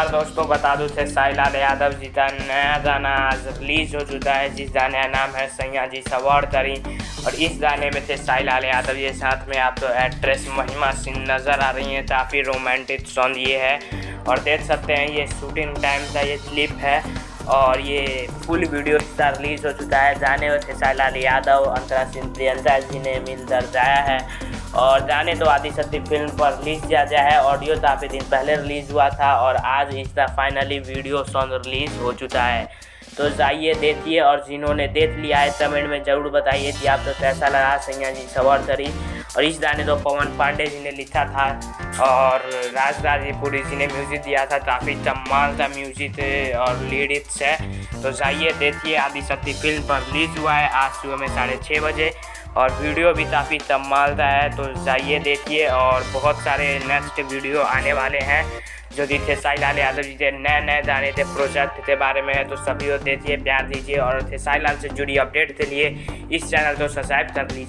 नमस्कार दोस्तों, बता दूं खेसारी लाल यादव जी का नया गाना आज रिलीज हो चुका है, जिस गाने का नाम है सैया जी सवार तरी। और इस गाने में खेसारी लाल यादव जी के साथ में आप तो एक्ट्रेस महिमा सिंह नज़र आ रही हैं। काफ़ी रोमांटिक सॉन्ग ये है और देख सकते हैं ये शूटिंग टाइम का ये क्लिप है और ये फुल वीडियो इसका रिलीज हो चुका है। गाने में खेसारी लाल यादव, अंतरा सिंह, प्रियंका जी ने मिलकर गाया है और गाने तो आदिशक्ति फिल्म पर रिलीज किया गया है। ऑडियो काफ़ी दिन पहले रिलीज़ हुआ था और आज इसका फाइनली वीडियो सॉन्ग रिलीज़ हो चुका है। तो जाइए देखिए और जिन्होंने देख लिया है कमेंट में ज़रूर बताइए कि आपको कैसा लगा सैया जी सवार तरी। और इस गाने तो पवन पांडे जी ने लिखा था और राज राजेपुरी जी ने म्यूज़िक दिया था। काफ़ी कमाल का म्यूज़िक और लिरिक्स है। तो जाइए देखिए, आदिशक्ति फिल्म पर रिलीज़ हुआ है आज सुबह में 6:30 बजे और वीडियो भी काफ़ी कमाल का है। तो जाइए देखिए और बहुत सारे नेक्स्ट वीडियो आने वाले हैं जो कि खेसारी लाल यादव जी के नए गाने थे, प्रोजेक्ट के बारे में है। तो सभी को देखिए, प्यार दीजिए और खेसारी लाल से जुड़ी अपडेट के लिए इस चैनल को सब्सक्राइब कर लीजिए।